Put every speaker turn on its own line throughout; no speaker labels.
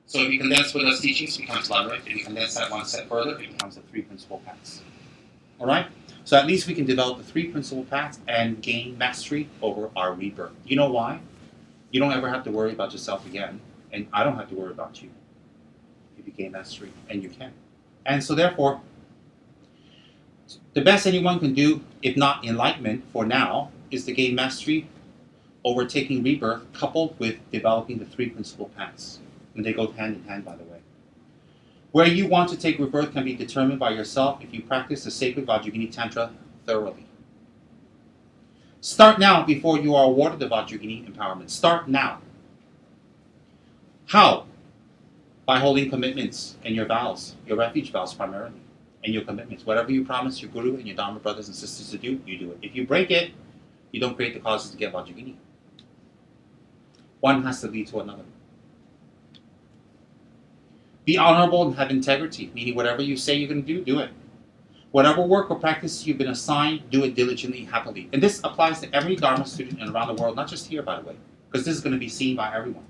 So if you condense Buddha's teachings, it becomes Lama. If you condense that one step further, it becomes the three principal paths. All right? So at least we can develop the three principal paths and gain mastery over our rebirth. You know why? You don't ever have to worry about yourself again, and I don't have to worry about you if you gain mastery, and you can. And so therefore, the best anyone can do, if not enlightenment for now, is to gain mastery over taking rebirth coupled with developing the three principal paths. And they go hand in hand, by the way. Where you want to take rebirth can be determined by yourself if you practice the Secret Vajrayogini Tantra thoroughly. Start now before you are awarded the Vajrayogini empowerment. Start now. How? By holding commitments and your vows, your refuge vows primarily, and your commitments. Whatever you promise your Guru and your Dharma brothers and sisters to do, you do it. If you break it, you don't create the causes to get Vajrayogini. One has to lead to another. Be honourable and have integrity, meaning whatever you say you're going to do, do it. Whatever work or practice you've been assigned, do it diligently, happily. And this applies to every Dharma student and around the world, not just here, by the way, because this is going to be seen by everyone.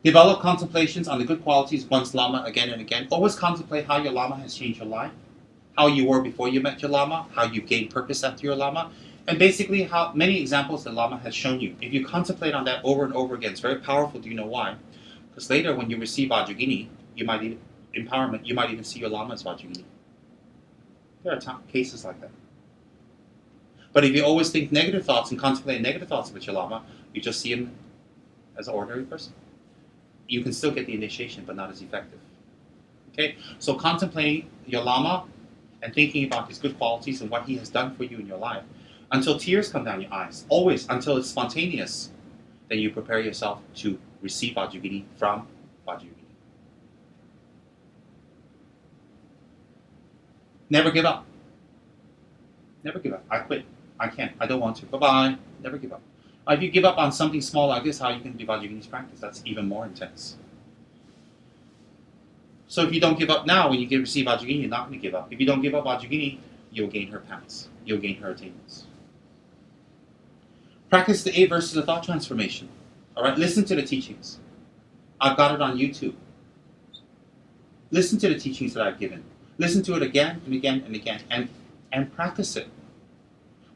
Develop contemplations on the good qualities of one's Lama again and again. Always contemplate how your Lama has changed your life, how you were before you met your Lama, how you gained purpose after your Lama, and basically how many examples the Lama has shown you. If you contemplate on that over and over again, it's very powerful. Do you know why? Because later when you receive Vajrayogini, you might even, empowerment, you might even see your Lama as Vajrayogini. There are cases like that. But if you always think negative thoughts and contemplate negative thoughts about your Lama, you just see him as an ordinary person. You can still get the initiation, but not as effective. Okay? So contemplating your Lama and thinking about his good qualities and what he has done for you in your life, until tears come down your eyes, always, until it's spontaneous, then you prepare yourself to receive Vajrayogini from Vajrayogini. Never give up. Never give up. I quit. I can't. I don't want to. Bye-bye. Never give up. If you give up on something small like this, how you can do Vajrayogini's practice? That's even more intense. So if you don't give up now, when you receive Vajrayogini, you're not going to give up. If you don't give up Vajrayogini, you'll gain her paths. You'll gain her attainments. Practice the 8 verses of thought transformation. All right, listen to the teachings. I've got it on YouTube. Listen to the teachings that I've given. Listen to it again and again and again, and practice it.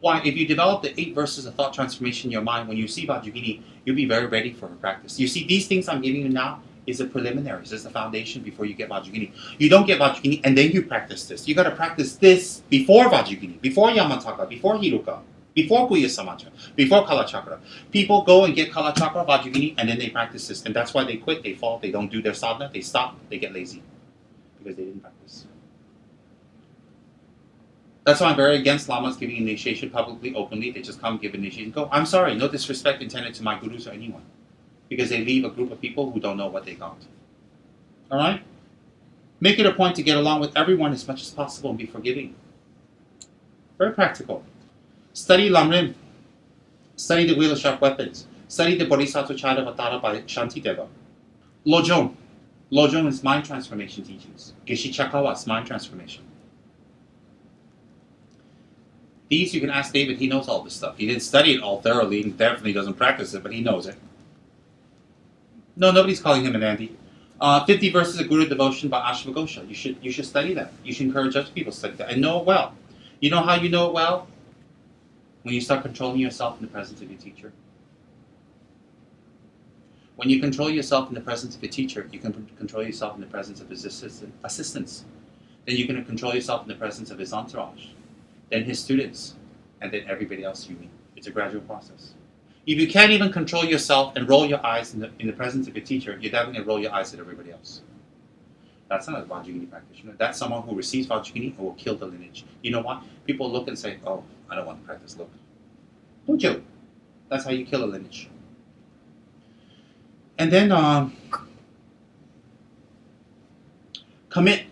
Why? If you develop the 8 verses of thought transformation in your mind, when you see Vajrayogini, you'll be very ready for her practice. You see, these things I'm giving you now is the preliminaries, is the foundation before you get Vajrayogini. You don't get Vajrayogini and then you practice this. You got to practice this before Vajrayogini, before Yamataka, before Hiruka, before Guhya Samaja, before Kala Chakra. People go and get Kala Chakra, Vajrayogini, and then they practice this. And that's why they quit, they fall, they don't do their sadhana, they stop, they get lazy. Because they didn't practice. That's why I'm very against Lamas giving initiation publicly, openly. They just come, give initiation, go. I'm sorry, no disrespect intended to my gurus or anyone. Because they leave a group of people who don't know what they got. Alright? Make it a point to get along with everyone as much as possible and be forgiving. Very practical. Study Lamrim. Study the Wheel of Sharp Weapons. Study the Bodhisattvacha-avatara by Shantideva. Lojong. Lojong is mind transformation teachings. Geshe Chakawa is mind transformation. These you can ask David, he knows all this stuff. He didn't study it all thoroughly and definitely doesn't practice it, but he knows it. No, nobody's calling him an Andy. 50 verses of Guru devotion by Ashvagosha. You should study that. You should encourage other people to study that and know it well. You know how you know it well? When you start controlling yourself in the presence of your teacher. When you control yourself in the presence of a teacher, you can control yourself in the presence of his assistants. Then you can control yourself in the presence of his entourage. Then his students, and then everybody else you meet. It's a gradual process. If you can't even control yourself and roll your eyes in the presence of your teacher, you're definitely going to roll your eyes at everybody else. That's not a Vajrayogini practitioner. That's someone who receives Vajrayogini and will kill the lineage. You know what? People look and say, oh, I don't want to practice. Look. Don't you? That's how you kill a lineage. And then commit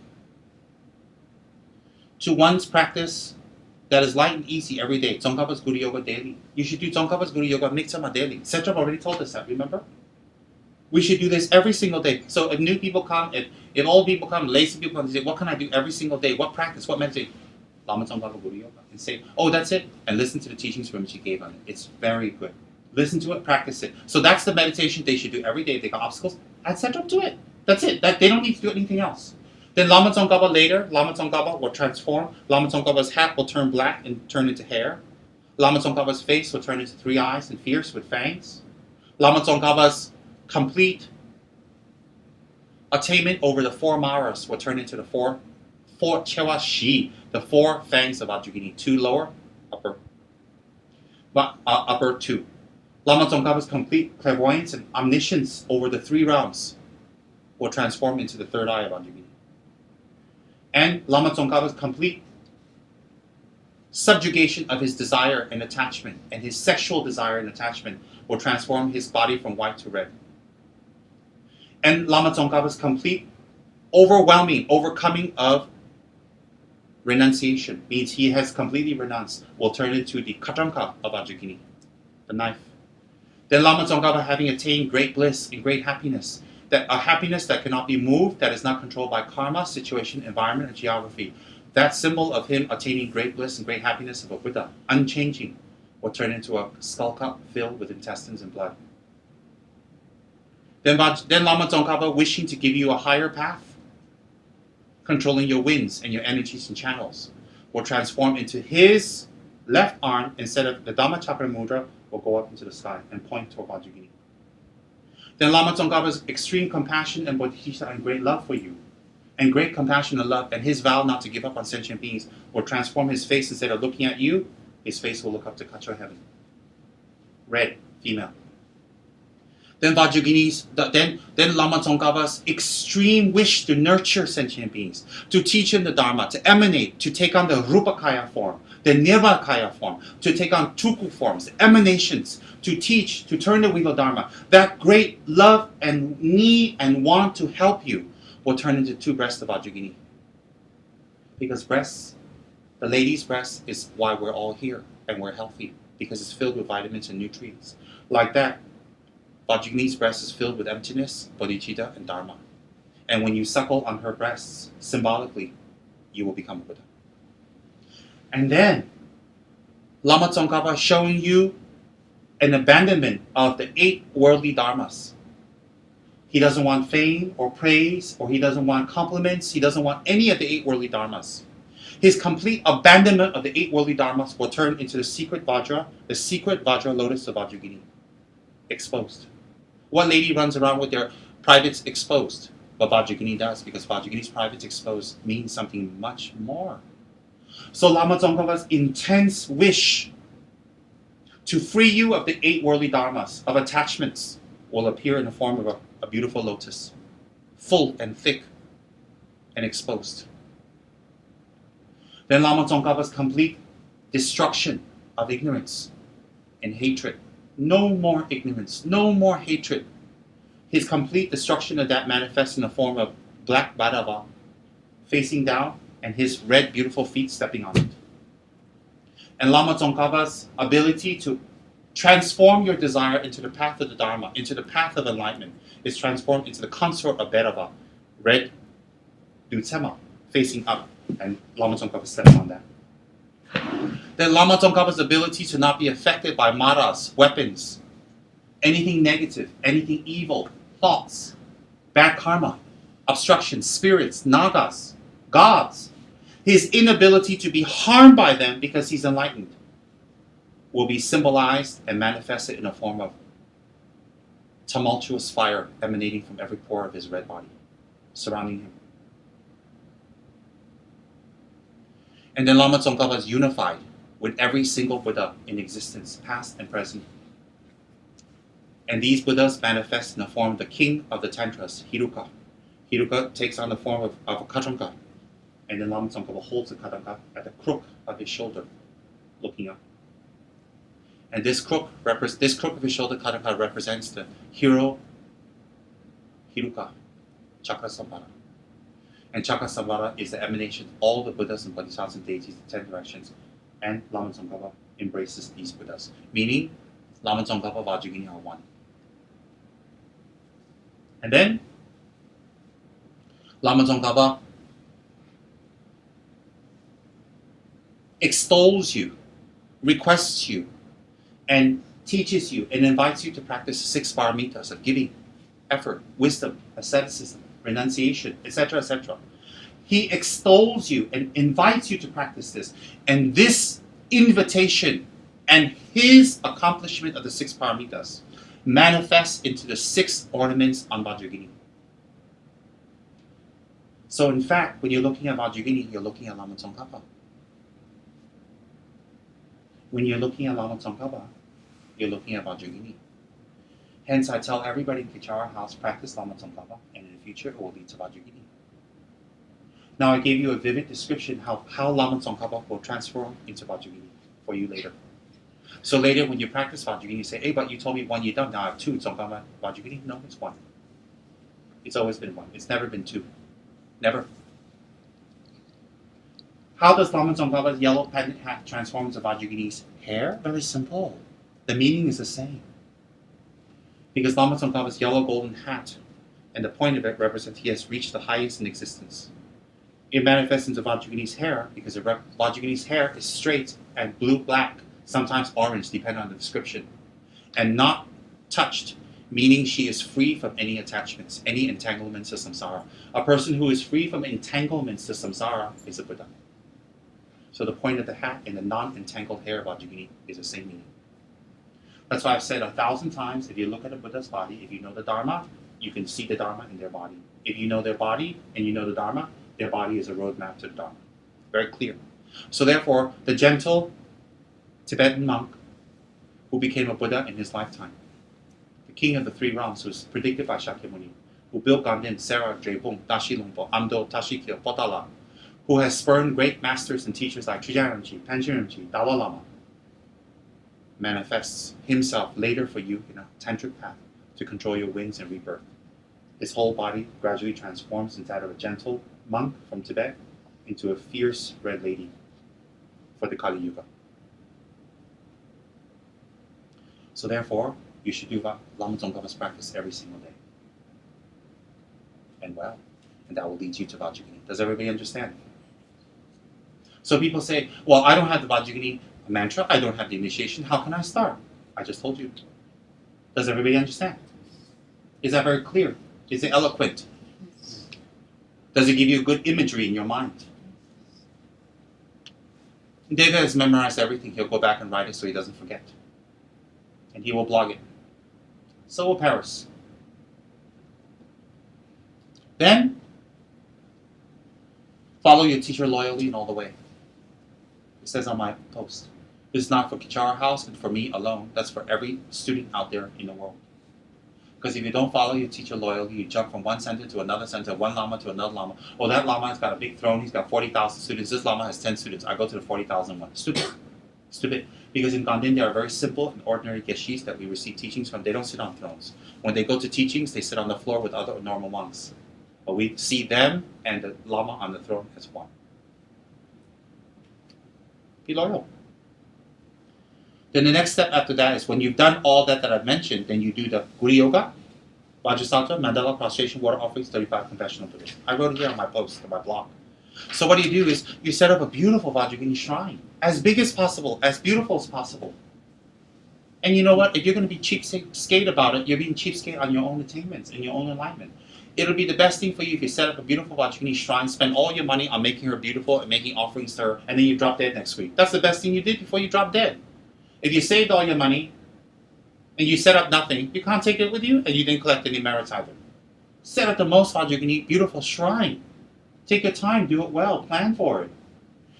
to one's practice that is light and easy every day. Tsongkhapa's Guru Yoga daily. You should do Tsongkhapa's Guru Yoga Miksama daily. Setrap already told us that, remember? We should do this every single day. So if new people come, if old people come, lazy people come, they say, what can I do every single day? What practice? What meditation? Lama Tsongkhapa Guru Yoga. And say, oh, that's it. And listen to the teachings Rinpoche gave on it. It's very good. Listen to it, practice it. So that's the meditation they should do every day. If they got obstacles, add cetera to it. That's it. They don't need to do anything else. Then Lama Tsongkhapa later, Lama Tsongkhapa will transform. Lama Tsongkhapa's hat will turn black and turn into hair. Lama Tsongkhapa's face will turn into 3 eyes and fierce with fangs. Lama Tsongkhapa's complete attainment over the 4 maras will turn into the 4 chewa shi, the 4 fangs of Vajrayogini, 2 lower, upper 2. Lama Tsongkhapa's complete clairvoyance and omniscience over the 3 realms will transform into the 3rd eye of Vajrayogini. And Lama Tsongkhapa's complete subjugation of his desire and attachment, and his sexual desire and attachment, will transform his body from white to red. And Lama Tsongkhapa's complete overcoming of renunciation, means he has completely renounced, will turn into the katranka of Vajrayogini, the knife. Then Lama Tsongkhapa, having attained great bliss and great happiness, that a happiness that cannot be moved, that is not controlled by karma, situation, environment, and geography. That symbol of him attaining great bliss and great happiness of a Buddha, unchanging, will turn into a skull cup filled with intestines and blood. Then Lama Tsongkhapa, wishing to give you a higher path, controlling your winds and your energies and channels, will transform into his left arm, instead of the Dhamma Chakra Mudra, will go up into the sky and point toward Vajrayogini. Then Lama Tsongkhapa's extreme compassion and bodhisattva and great love for you, and great compassion and love, and his vow not to give up on sentient beings, will transform his face. Instead of looking at you, his face will look up to Kachra heaven. Red, female. Then then Lama Tsongkhapa's extreme wish to nurture sentient beings, to teach him the Dharma, to emanate, to take on the Rupakaya form, the Nirvakaya form, to take on Tuku forms, emanations, to teach, to turn the wheel of Dharma. That great love and need and want to help you will turn into 2 breasts of Vajrayogini. Because breasts, the lady's breast, is why we're all here and we're healthy, because it's filled with vitamins and nutrients. Like that, Vajrayogini's breast is filled with emptiness, bodhicitta, and dharma. And when you suckle on her breasts, symbolically, you will become a Buddha. And then, Lama Tsongkhapa showing you an abandonment of the 8 worldly dharmas. He doesn't want fame or praise, or he doesn't want compliments. He doesn't want any of the 8 worldly dharmas. His complete abandonment of the 8 worldly dharmas will turn into the secret Vajra, the secret Vajra lotus of Vajrayogini, exposed. What lady runs around with their privates exposed? But Vajrayogini does, because Vajrayogini's privates exposed means something much more. So Lama Tsongkhapa's intense wish to free you of the 8 worldly dharmas, of attachments, will appear in the form of a beautiful lotus, full and thick and exposed. Then Lama Tsongkhapa's complete destruction of ignorance and hatred. No more ignorance, no more hatred. His complete destruction of that manifests in the form of black Bhadava facing down, and his red beautiful feet stepping on it. And Lama Tsongkhapa's ability to transform your desire into the path of the Dharma, into the path of enlightenment, is transformed into the consort of Bhairava, red Dutsema, facing up, and Lama Tsongkhapa steps on that. Then Lama Tsongkhapa's ability to not be affected by maras, weapons, anything negative, anything evil, thoughts, bad karma, obstructions, spirits, nagas, gods. His inability to be harmed by them because he's enlightened will be symbolized and manifested in a form of tumultuous fire emanating from every pore of his red body, surrounding him. And then Lama Tsongkhapa is unified with every single Buddha in existence, past and present. And these Buddhas manifest in the form of the king of the Tantras, Hiruka. Hiruka takes on the form of a Katranka. And then Lama Tsongkhapa holds the Katranka at the crook of his shoulder, looking up. And this crook of his shoulder, Katranka, represents the hero, Hiruka, Chakra-samvara. And Chakra-samvara is the emanation of all the Buddhas and Bodhisattvas and deities, the 10 directions. And Lama Tsongkhapa embraces these Buddhas, meaning Lama Tsongkhapa, Vajrayogini are one. And then Lama Tsongkhapa extols you, requests you, and teaches you and invites you to practice 6 paramitas of giving, effort, wisdom, asceticism, renunciation, etc., etc. He extols you and invites you to practice this. And this invitation and his accomplishment of the 6 paramitas manifests into the 6 ornaments on Vajrayogini. So in fact, when you're looking at Vajrayogini, you're looking at Lama Tsongkhapa. When you're looking at Lama Tsongkhapa, you're looking at Vajrayogini. Hence, I tell everybody in Kichara house, practice Lama Tsongkhapa, and in the future, it will lead to Vajrayogini. Now, I gave you a vivid description how Lama Tsongkhapa will transform into Vajrayogini for you later. So later, when you practice Vajrayogini, you say, hey, but you told me 1 you're done, now I have 2 Tsongkhapa Vajrayogini. No, it's 1. It's always been 1. It's never been 2. Never. How does Lama Tsongkhapa's yellow pendant hat transform into Vajrayogini's hair? Very simple. The meaning is the same. Because Lama Tsongkhapa's yellow golden hat and the point of it represents he has reached the highest in existence. It manifests into Vajrayogini's hair because Vajrayogini's hair is straight and blue-black, sometimes orange, depending on the description, and not touched, meaning she is free from any attachments, any entanglements to samsara. A person who is free from entanglements to samsara is a Buddha. So the point of the hat and the non-entangled hair of Vajrayogini is the same meaning. That's why I've said 1,000 times, if you look at a Buddha's body, if you know the Dharma, you can see the Dharma in their body. If you know their body and you know the Dharma, their body is a roadmap to the Dharma. Very clear. So therefore, the gentle Tibetan monk who became a Buddha in his lifetime, the king of the 3 realms, who was predicted by Shakyamuni, who built Ganden, Sera, Drebung, Dashi Lungpo, Amdo, Tashikyo, Potala, who has spurned great masters and teachers like Chujang Rinpoche, Panchen Rinpoche, Dalai Lama, manifests himself later for you in a tantric path to control your winds and rebirth. His whole body gradually transforms into that of a gentle monk from Tibet into a fierce red lady for the Kali Yuga. So therefore, you should do Lama Tsongkhapa's practice every single day. And well, and that will lead you to Vajrayogini. Does everybody understand? So people say, well, I don't have the Vajrayogini mantra, I don't have the initiation, how can I start? I just told you. Does everybody understand? Is that very clear? Is it eloquent? Does it give you good imagery in your mind? David has memorized everything. He'll go back and write it so he doesn't forget. And he will blog it. So will Paris. Then, follow your teacher loyally and all the way. It says on my post. This is not for Kichara House and for me alone. That's for every student out there in the world. Because if you don't follow your teacher loyally, you jump from one center to another center, one Lama to another Lama. Oh, that Lama has got a big throne. He's got 40,000 students. This Lama has 10 students. I go to the 40,000 one. Stupid. Stupid. Because in Ganden, there are very simple and ordinary geshis that we receive teachings from. They don't sit on thrones. When they go to teachings, they sit on the floor with other normal monks. But we see them and the Lama on the throne as one. Be loyal. Then the next step after that is when you've done all that I've mentioned, then you do the Guru Yoga, Vajrasattva, Mandala, prostration, water offerings, 35 confessional Buddhism. I wrote it here on my post, on my blog. So what you do is you set up a beautiful Vajrayogini shrine, as big as possible, as beautiful as possible. And you know what? If you're going to be cheapskate about it, you're being cheapskate on your own attainments and your own enlightenment. It'll be the best thing for you if you set up a beautiful Vajrayogini shrine, spend all your money on making her beautiful and making offerings to her, and then you drop dead next week. That's the best thing you did before you drop dead. If you saved all your money and you set up nothing, you can't take it with you and you didn't collect any merits either. Set up the most Vajrayogini beautiful shrine. Take your time, do it well, plan for it.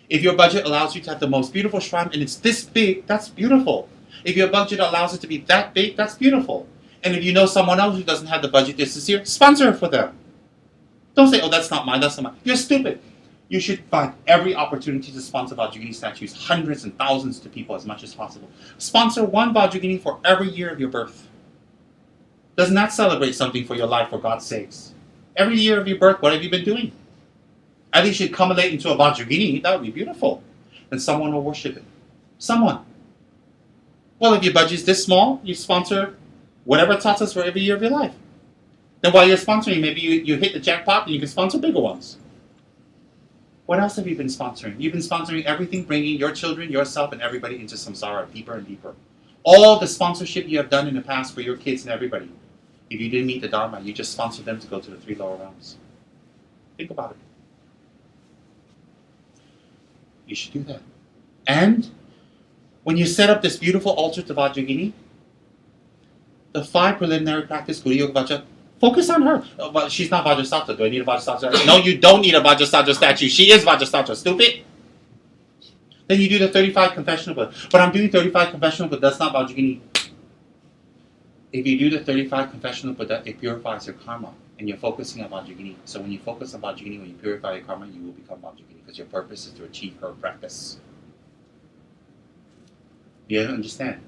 If your budget allows you to have the most beautiful shrine and it's this big, that's beautiful. If your budget allows it to be that big, that's beautiful. And if you know someone else who doesn't have the budget this year, sponsor it for them. Don't say, oh, that's not mine, that's not mine. You're stupid. You should find every opportunity to sponsor Vajrayogini statues, hundreds and thousands to people as much as possible. Sponsor one Vajrayogini for every year of your birth. Doesn't that celebrate something for your life, for God's sakes? Every year of your birth, what have you been doing? At least you accumulate into a Vajrayogini, that would be beautiful. And someone will worship it. Someone. Well, if your budget is this small, you sponsor whatever tatas for every year of your life. Then while you're sponsoring, maybe you hit the jackpot and you can sponsor bigger ones. What else have you been sponsoring? You've been sponsoring everything, bringing your children, yourself, and everybody into samsara deeper and deeper. All the sponsorship you have done in the past for your kids and everybody, if you didn't meet the Dharma, you just sponsored them to go to the 3 lower realms. Think about it. You should do that. And when you set up this beautiful altar to Vajrayogini, the 5 preliminary practice, Guru Yoga Vajra, focus on her. Well, she's not Vajrasattva. Do I need a Vajrasattva? No, you don't need a Vajrasattva statue. She is Vajrasattva. Stupid. Then you do the 35 confessional Buddha. But I'm doing 35 confessional Buddha. That's not Vajrayogini. If you do the 35 confessional Buddha, it purifies your karma. And you're focusing on Vajrayogini. So when you focus on Vajrayogini, when you purify your karma, you will become Vajrayogini. Because your purpose is to achieve her practice. You understand?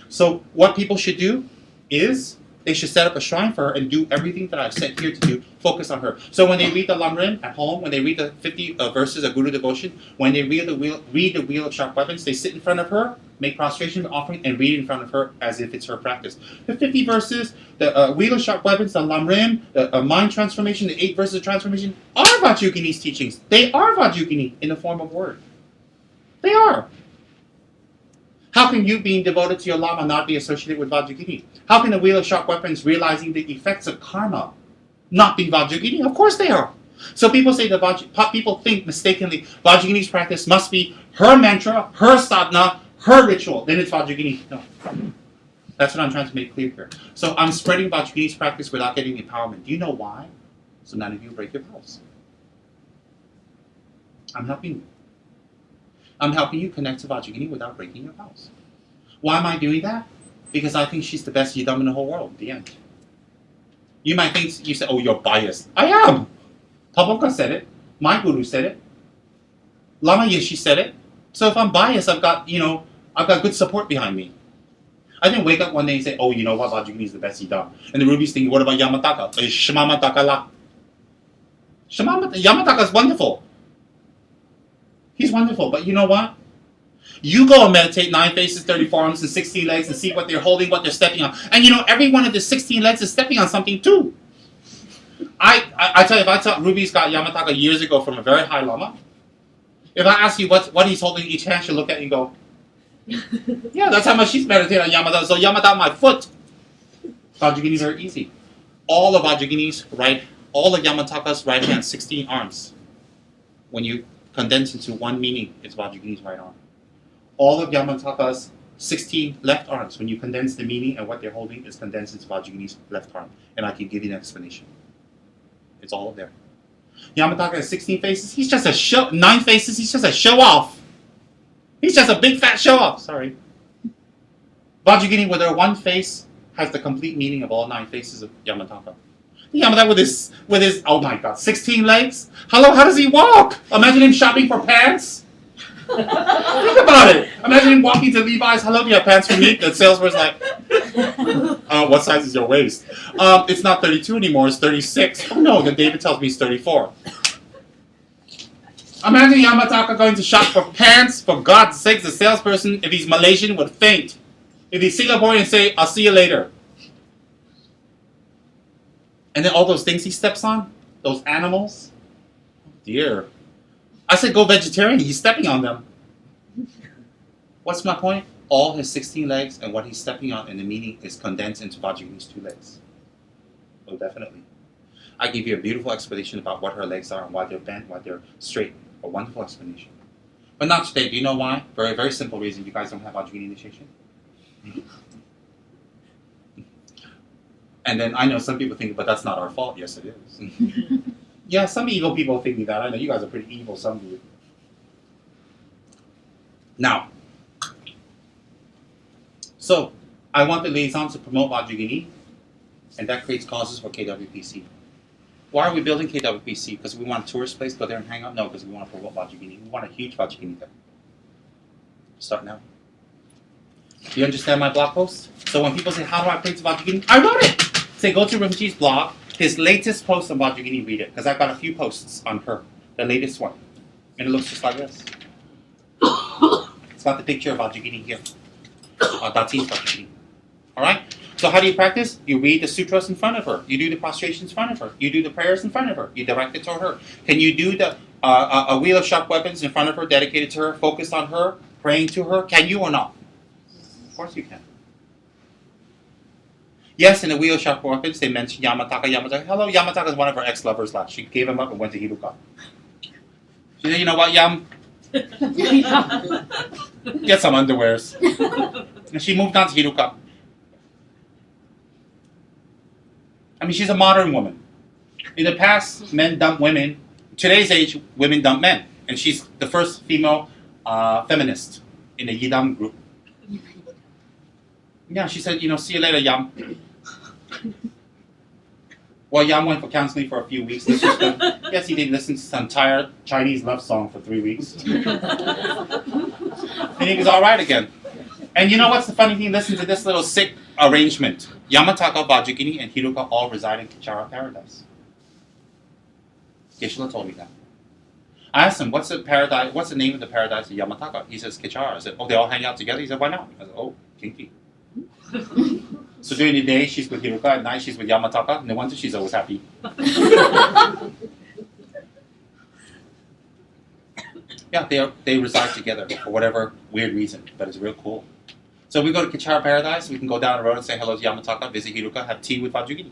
So what people should do is they should set up a shrine for her and do everything that I've said here to do. Focus on her. So when they read the Lamrim at home, when they read the 50 verses of Guru Devotion, when they read the Wheel of Sharp Weapons, they sit in front of her, make prostration offering, and read in front of her as if it's her practice. The 50 verses, the Wheel of Sharp Weapons, the Lamrim, the Mind Transformation, the 8 verses of transformation, are Vajrayogini's teachings. They are Vajrayogini in the form of word. They are. How can you, being devoted to your Lama, not be associated with Vajrayogini? How can the Wheel of Sharp Weapons, realizing the effects of karma, not be Vajrayogini? Of course they are. So people say that people think mistakenly Vajrayogini's practice must be her mantra, her sadhana, her ritual. Then it's Vajrayogini. No. That's what I'm trying to make clear here. So I'm spreading Vajrayogini's practice without getting empowerment. Do you know why? So none of you break your vows. I'm helping you. I'm helping you connect to Vajrayogini without breaking your vows. Why am I doing that? Because I think she's the best yidam in the whole world, the end. You might think, you say, oh, you're biased. I am. Taboka said it. My guru said it. Lama Yeshe said it. So if I'm biased, I've got good support behind me. I didn't wake up one day and say, oh, you know what, Vajrayogini is the best yidam. And the Ruby's thinking, what about Yamataka? Shamamataka la. Yamataka is wonderful. He's wonderful, but you know what? You go and meditate 9 faces, 34 arms, and 16 legs and see what they're holding, what they're stepping on. And every one of the 16 legs is stepping on something too. I tell you, if I taught Ruby's got Yamataka years ago from a very high Lama, if I ask you what he's holding in each hand, she'll look at you and go, yeah, that's how much she's meditated on Yamataka. So Yamataka, my foot. Vajrayoginis are easy. All of Vajrayogini's all of Yamataka's right hand, 16 arms. When you condense into one meaning, it's Vajrayogini's right arm. All of Yamataka's 16 left arms, when you condense the meaning and what they're holding, is condensed into Vajrayogini's left arm. And I can give you an explanation. It's all there. Yamataka has 16 faces. He's just a show. 9 faces. He's just a show off. He's just a big fat show off. Sorry. Vajrayogini, with her one face, has the complete meaning of all 9 faces of Yamataka. Yamataka with his oh my god, 16 legs. Hello, how does he walk? Imagine him shopping for pants. Think about it. Imagine him walking to Levi's. Hello, do you have pants for me? The salesperson's like, what size is your waist? It's not 32 anymore. It's 36. Oh no, then David tells me it's 34. Imagine Yamataka going to shop for pants. For God's sake, the salesperson, if he's Malaysian, would faint. If he's Singaporean, and say, I'll see you later. And then all those things he steps on, those animals. Oh dear. I said go vegetarian, he's stepping on them. What's my point? All his 16 legs and what he's stepping on and the meaning is condensed into Vajrayogini's 2 legs. Oh, definitely. I give you a beautiful explanation about what her legs are and why they're bent, why they're straight. A wonderful explanation. But not today. Do you know why? For a very simple reason. You guys don't have Vajrayogini initiation. And then I know some people think, but that's not our fault. Yes, it is. Yeah, some evil people think that. I know you guys are pretty evil, some of you. Now, so I want the liaisons to promote Vajrayogini, and that creates causes for KWPC. Why are we building KWPC? Because we want a tourist place, go there and hang out? No, because we want to promote Vajrayogini. We want a huge Vajrayogini there. Start now. Do you understand my blog post? So when people say, how do I pray to Vajrayogini? I wrote it! Say, go to Rinpoche's blog, his latest post on Vajrayogini, read it. Because I've got a few posts on her. The latest one. And it looks just like this. It's got the picture of Vajrayogini here. Dati's Vajrayogini. Alright? So how do you practice? You read the sutras in front of her. You do the prostrations in front of her. You do the prayers in front of her. You direct it toward her. Can you do the a wheel of sharp weapons in front of her, dedicated to her, focused on her, praying to her? Can you or not? Of course you can. Yes, in the Wheel Shop Orchids, they mentioned Yamataka. Yamataka, hello, Yamataka is one of her ex-lovers last. She gave him up and went to Hiruka. She said, you know what, Yam? Get some underwears. And she moved on to Hiruka. I mean, she's a modern woman. In the past, men dump women. Today's age, women dump men. And she's the first female feminist in the Yidam group. Yeah, she said, see you later, Yam. Well, Yam went for counseling for a few weeks. Yes, he did listen to some tired Chinese love song for 3 weeks. And he was all right again. And you know what's the funny thing? Listen to this little sick arrangement. Yamataka, Vajrayogini, and Hiruka all reside in Kichara paradise. Geshe-la told me that. I asked him, what's the name of the paradise of Yamataka? He says, Kichara. I said, oh, they all hang out together? He said, why not? I said, oh, kinky. So during the day, she's with Hiruka. At night, she's with Yamataka. No wonder she's always happy. Yeah, they reside together for whatever weird reason, but it's real cool. So we go to Kichara Paradise. We can go down the road and say hello to Yamataka, visit Hiruka, have tea with Vajrayogini.